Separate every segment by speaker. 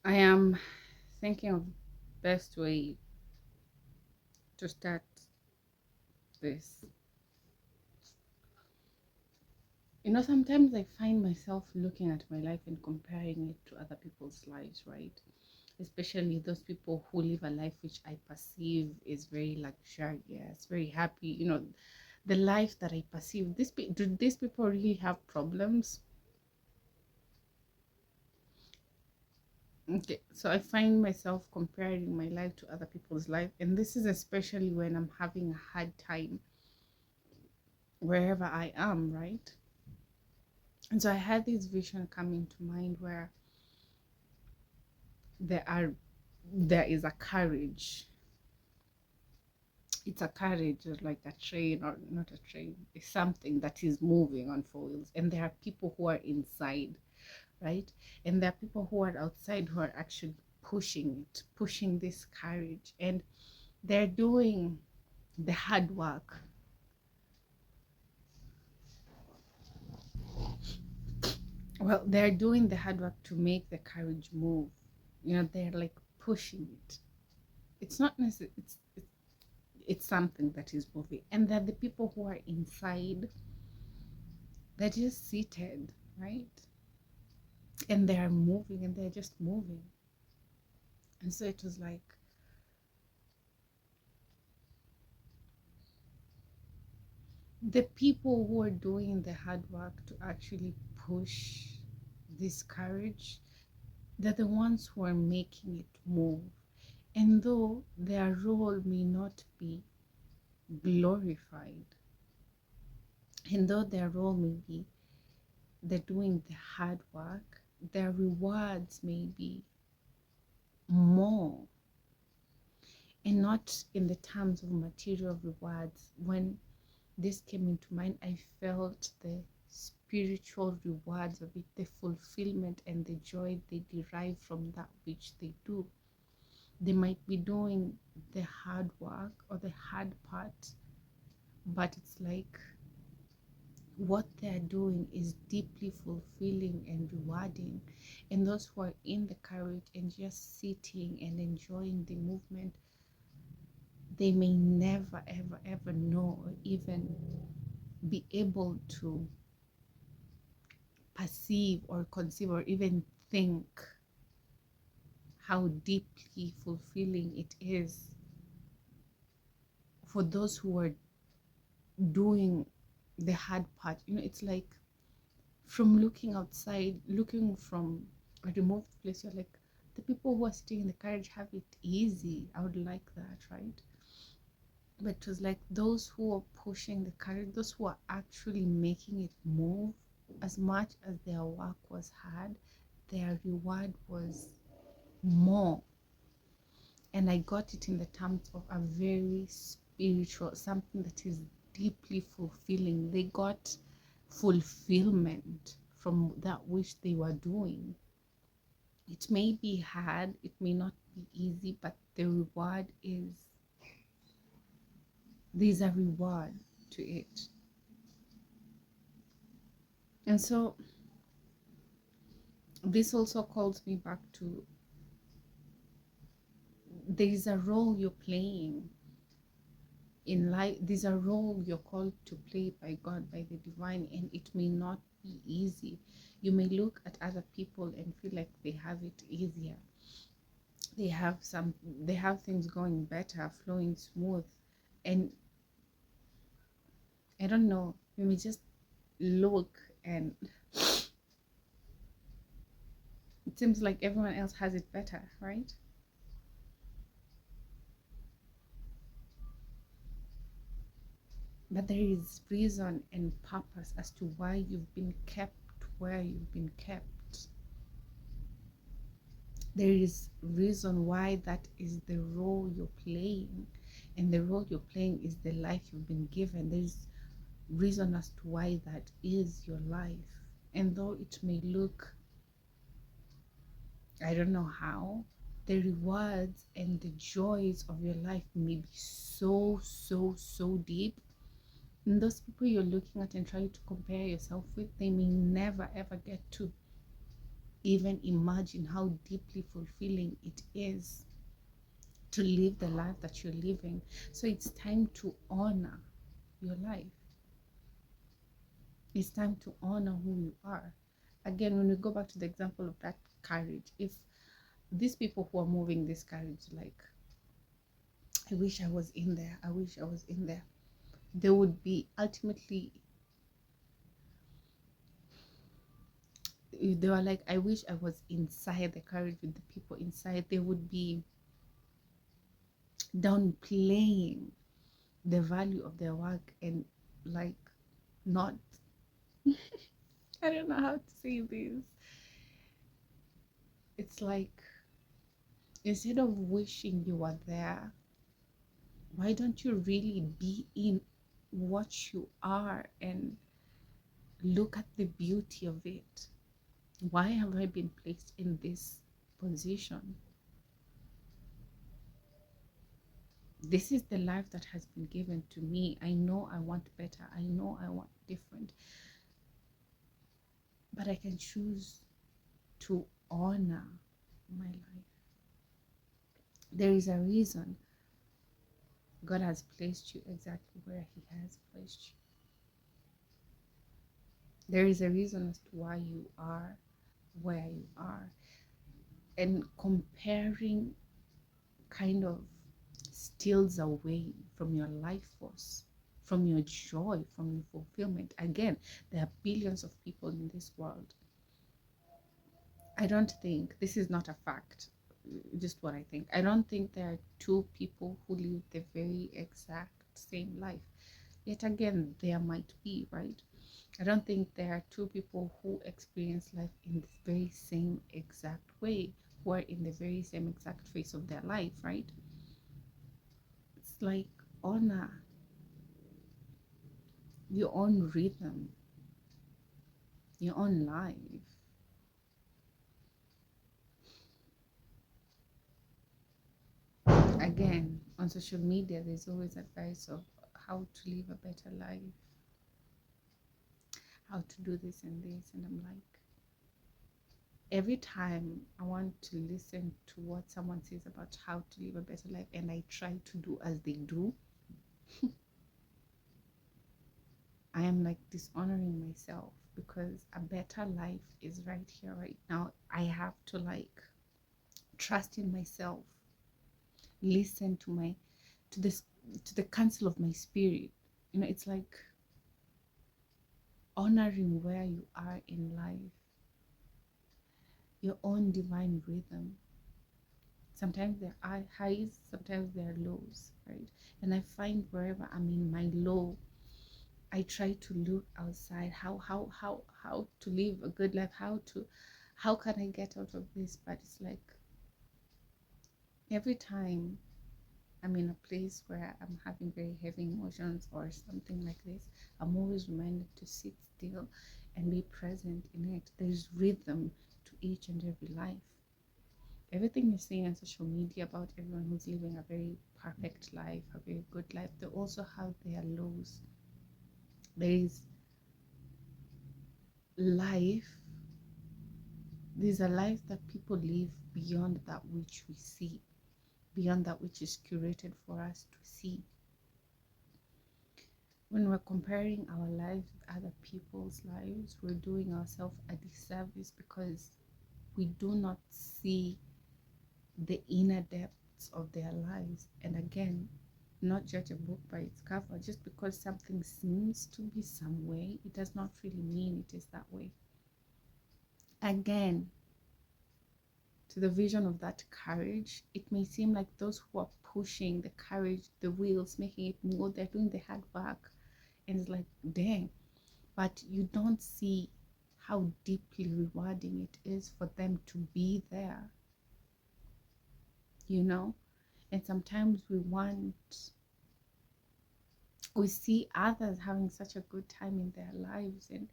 Speaker 1: I am thinking of best way to start this. Sometimes I find myself looking at my life and comparing it to other people's lives, right? Especially those people who live a life which I perceive is very luxurious, very happy. The life that I perceive. Do these people really have problems? Okay, so I find myself comparing my life to other people's life, and this is especially when I'm having a hard time wherever I am, right? And so I had this vision coming to mind where there are there is a carriage. It's a carriage, like a train, or not a train. It's something that is moving on four wheels, and there are people who are inside, right? And there are people who are outside who are actually pushing this carriage, and they're doing the hard work. Well, they're doing the hard work to make the carriage move. They're like pushing it. It's not necessarily, it's something that is moving, and that the people who are inside, they're just seated, right? And they are moving, and they're just moving. And so it was like the people who are doing the hard work to actually push this carriage, they're the ones who are making it move. And though their role may not be glorified, and though their role may be they're doing the hard work, their rewards may be more, and not in the terms of material rewards. When this came into mind, I felt the spiritual rewards of it, the fulfillment and the joy they derive from that which they do. They might be doing the hard work or the hard part, but it's like what they're doing is deeply fulfilling and rewarding. And those who are in the carriage and just sitting and enjoying the movement, they may never, ever, ever know or even be able to perceive or conceive or even think how deeply fulfilling it is for those who are doing the hard part. It's like from looking outside, looking from a remote place, you're like, the people who are sitting in the carriage have it easy. I would like that, right? But it was like those who are pushing the carriage, those who are actually making it move, as much as their work was hard, their reward was more. And I got it in the terms of a very spiritual, something that is deeply fulfilling. They got fulfillment from that which they were doing. It may be hard, it may not be easy, but the reward is, there's a reward to it. And so this also calls me back to, there's a role you're playing in life. There's a role you're called to play by God, by the divine, and it may not be easy. You may look at other people and feel like they have it easier. They have things going better, flowing smooth. And I don't know, you may just look and it seems like everyone else has it better, right? But there is reason and purpose as to why you've been kept where you've been kept. There is reason why that is the role you're playing, and the role you're playing is the life you've been given. There's reason as to why that is your life. And though it may look, I don't know how, the rewards and the joys of your life may be so, so, so deep. And those people you're looking at and trying to compare yourself with, they may never ever get to. even imagine how deeply fulfilling it is to live the life that you're living. So it's time to honor your life. It's time to honor who you are. Again, when we go back to the example of that carriage, if these people who are moving this carriage, like, I wish I was in there, I wish I was in there, they would be ultimately, they were like, I wish I was inside the carriage with the people inside. They would be downplaying the value of their work and like not, I don't know how to say this. It's like, instead of wishing you were there, why don't you really be in what you are and look at the beauty of it? Why have I been placed in this position? This is the life that has been given to me. I know I want better. I know I want different. But I can choose to honor my life. There is a reason God has placed you exactly where He has placed you. There is a reason as to why you are where you are. And comparing kind of steals away from your life force, from your joy, from your fulfillment. Again, there are billions of people in this world. I don't think, this is not a fact, just what I think. I don't think there are two people who live the very exact same life. Yet again, there might be, right? I don't think there are two people who experience life in the very same exact way, who are in the very same exact phase of their life, right? It's like, honor your own rhythm, your own life. Again, on social media, there's always advice of how to live a better life, how to do this and this. And I'm like, every time I want to listen to what someone says about how to live a better life and I try to do as they do, I am like dishonoring myself, because a better life is right here, right now. I have to like trust in myself, listen to my, to this, to the counsel of my spirit. You know, it's like honoring where you are in life, your own divine rhythm. Sometimes there are highs, sometimes there are lows, right? And I find wherever I'm in my low, I try to look outside, how to live a good life, how can I get out of this? But it's like, every time I'm in a place where I'm having very heavy emotions or something like this, I'm always reminded to sit still and be present in it. There's rhythm to each and every life. Everything you're seeing on social media about everyone who's living a very perfect life, a very good life, they also have their lows. There is life, there's a life that people live beyond that which we see, beyond that which is curated for us to see. When we're comparing our lives with other people's lives, we're doing ourselves a disservice, because we do not see the inner depths of their lives. And again, not judge a book by its cover. Just because something seems to be some way, it does not really mean it is that way. Again, to the vision of that carriage, it may seem like those who are pushing the carriage, the wheels, making it move, they're doing the hard work. And it's like, dang. But you don't see how deeply rewarding it is for them to be there, you know? And sometimes we see others having such a good time in their lives and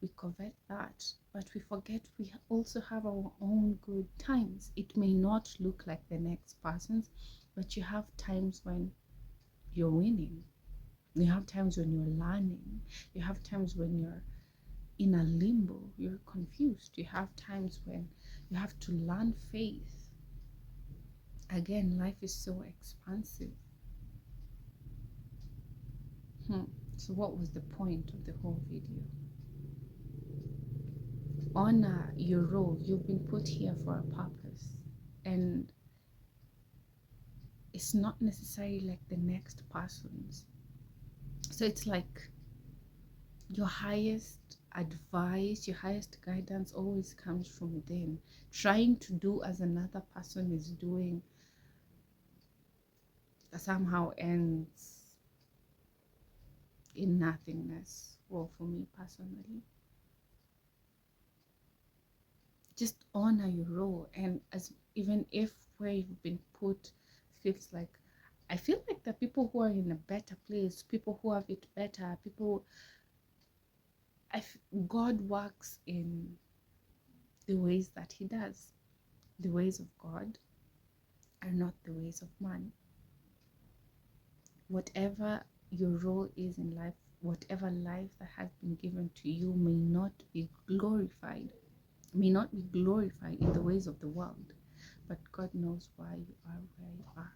Speaker 1: we covet that, but we forget we also have our own good times. It may not look like the next person's, but you have times when you're winning. You have times when you're learning. You have times when you're in a limbo, you're confused. You have times when you have to learn faith. Again, life is so expansive. So what was the point of the whole video? Honor your role. You've been put here for a purpose, and it's not necessarily like the next person's. So it's like your highest advice, your highest guidance always comes from them. Trying to do as another person is doing somehow ends in nothingness. Well, for me personally, just honor your role. And as even if where you've been put feels like, I feel like the people who are in a better place, people who have it better, people, God works in the ways that he does. The ways of God are not the ways of man. Whatever your role is in life, whatever life that has been given to you may not be glorified in the ways of the world, but God knows why you are where you are.